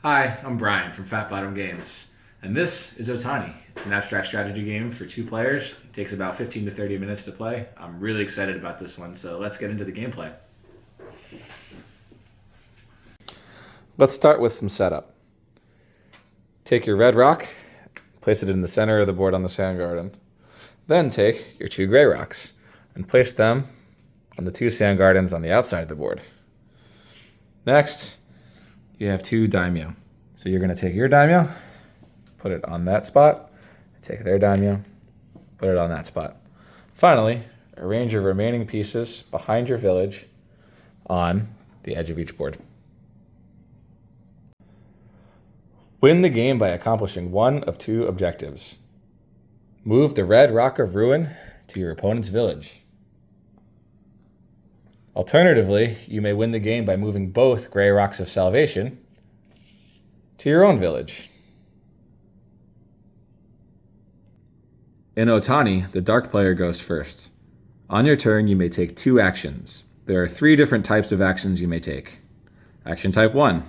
Hi, I'm Brian from Fat Bottom Games, and this is Otani. It's an abstract strategy game for two players. It takes about 15 to 30 minutes to play. I'm really excited about this one, so let's get into the gameplay. Let's start with some setup. Take your red rock, place it in the center of the board on the sand garden. Then take your two gray rocks and place them on the two sand gardens on the outside of the board. Next, you have two daimyo. So you're going to take your daimyo, put it on that spot, take their daimyo, put it on that spot. Finally, arrange your remaining pieces behind your village on the edge of each board. Win the game by accomplishing one of two objectives. Move the red rock of ruin to your opponent's village. Alternatively, you may win the game by moving both gray rocks of salvation to your own village. In Otani, the dark player goes first. On your turn, you may take two actions. There are three different types of actions you may take. Action type 1.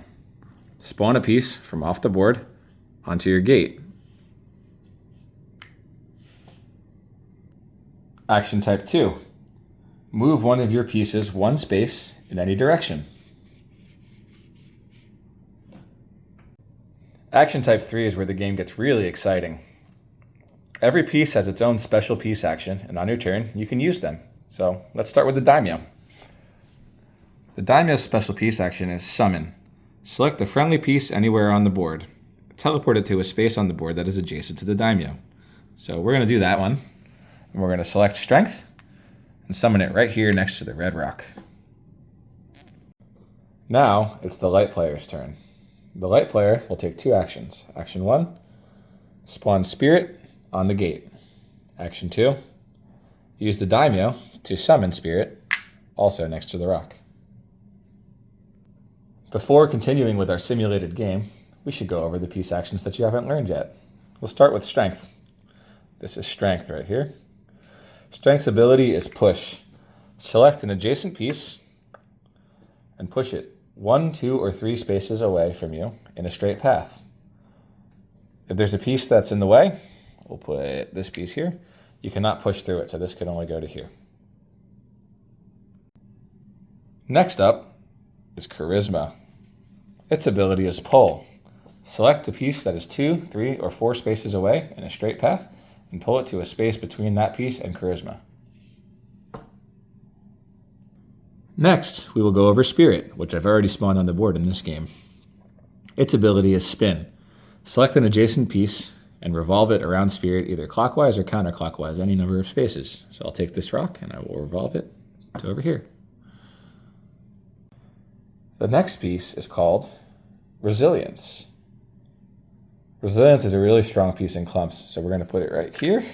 Spawn a piece from off the board onto your gate. Action type 2. Move one of your pieces one space in any direction. Action type 3 is where the game gets really exciting. Every piece has its own special piece action, and on your turn, you can use them. So let's start with the daimyo. The daimyo's special piece action is summon. Select a friendly piece anywhere on the board. Teleport it to a space on the board that is adjacent to the daimyo. So we're going to do that one. And we're going to select strength and summon it right here next to the red rock. Now it's the light player's turn. The light player will take two actions. Action 1, spawn spirit on the gate. Action 2, use the daimyo to summon spirit also next to the rock. Before continuing with our simulated game, we should go over the piece actions that you haven't learned yet. We'll start with strength. This is strength right here. Strength's ability is push. Select an adjacent piece and push it 1, 2, or 3 spaces away from you in a straight path. If there's a piece that's in the way, we'll put this piece here. You cannot push through it, so this can only go to here. Next up is charisma. Its ability is pull. Select a piece that is 2, 3, or 4 spaces away in a straight path and pull it to a space between that piece and charisma. Next, we will go over spirit, which I've already spawned on the board in this game. Its ability is spin. Select an adjacent piece and revolve it around spirit either clockwise or counterclockwise, any number of spaces. So I'll take this rock and I will revolve it to over here. The next piece is called resilience. Resilience is a really strong piece in clumps, so we're going to put it right here, and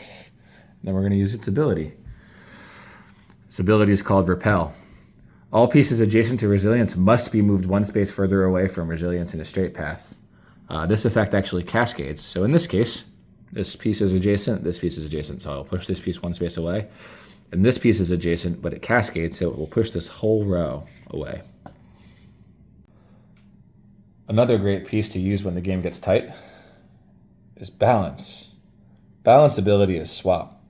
then we're going to use its ability. Its ability is called repel. All pieces adjacent to resilience must be moved one space further away from resilience in a straight path. This effect actually cascades, so in this case, this piece is adjacent, so I'll push this piece one space away, and this piece is adjacent, but it cascades, so it will push this whole row away. Another great piece to use when the game gets tight is balance. Balance ability is swap.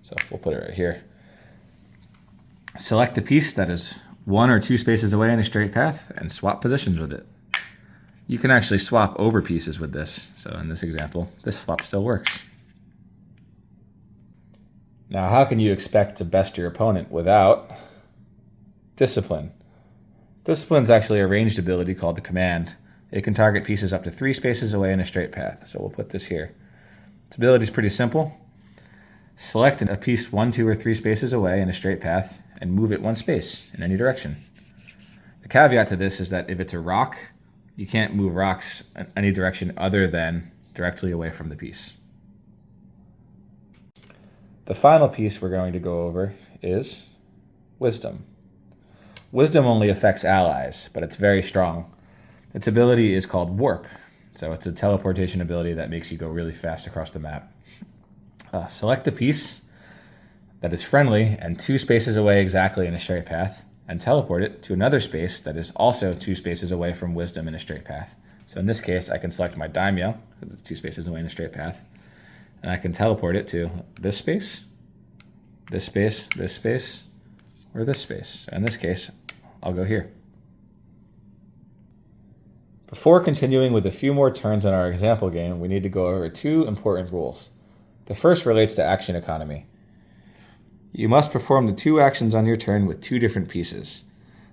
So we'll put it right here. Select a piece that is 1 or 2 spaces away in a straight path and swap positions with it. You can actually swap over pieces with this. So in this example, this swap still works. Now, how can you expect to best your opponent without discipline? Discipline is actually a ranged ability called the command. It can target pieces up to 3 spaces away in a straight path, so we'll put this here. Its ability is pretty simple. Select a piece 1, 2, or 3 spaces away in a straight path and move it one space in any direction. The caveat to this is that if it's a rock, you can't move rocks in any direction other than directly away from the piece. The final piece we're going to go over is wisdom. Wisdom only affects allies, but it's very strong. Its ability is called warp, so it's a teleportation ability that makes you go really fast across the map. Select a piece that is friendly and 2 spaces away exactly in a straight path, and teleport it to another space that is also 2 spaces away from wisdom in a straight path. So in this case, I can select my daimyo, because it's 2 spaces away in a straight path, and I can teleport it to this space, this space, this space, or this space. So in this case, I'll go here. Before continuing with a few more turns in our example game, we need to go over 2 important rules. The first relates to action economy. You must perform the 2 actions on your turn with 2 different pieces.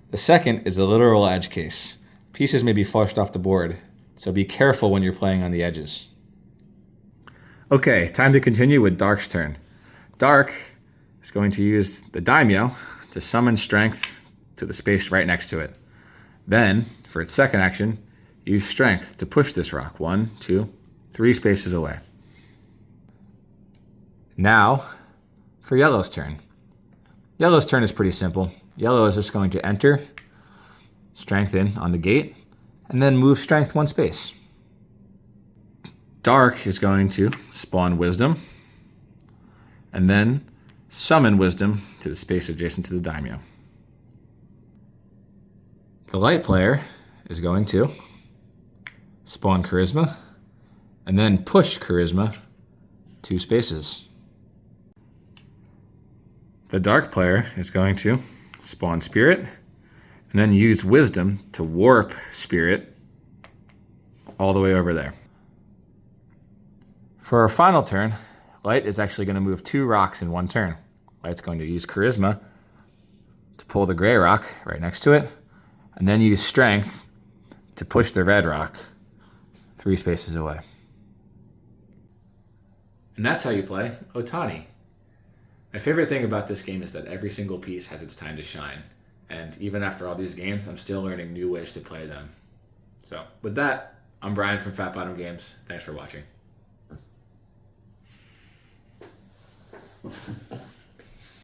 The second is a literal edge case. Pieces may be flushed off the board, so be careful when you're playing on the edges. Okay, time to continue with Dark's turn. Dark is going to use the daimyo to summon strength to the space right next to it. Then, for its second action, use strength to push this rock 1, 2, 3 spaces away. Now, for Yellow's turn. Yellow's turn is pretty simple. Yellow is just going to enter, strength in on the gate, and then move strength 1 space. Dark is going to spawn wisdom, and then summon wisdom to the space adjacent to the daimyo. The light player is going to spawn charisma, and then push charisma 2 spaces. The dark player is going to spawn spirit, and then use wisdom to warp spirit all the way over there. For our final turn, light is actually going to move 2 rocks in 1 turn. Light's going to use charisma to pull the gray rock right next to it, and then use strength to push the red rock 3 spaces away. And that's how you play Otani. My favorite thing about this game is that every single piece has its time to shine. And even after all these games, I'm still learning new ways to play them. So with that, I'm Brian from Fat Bottom Games. Thanks for watching.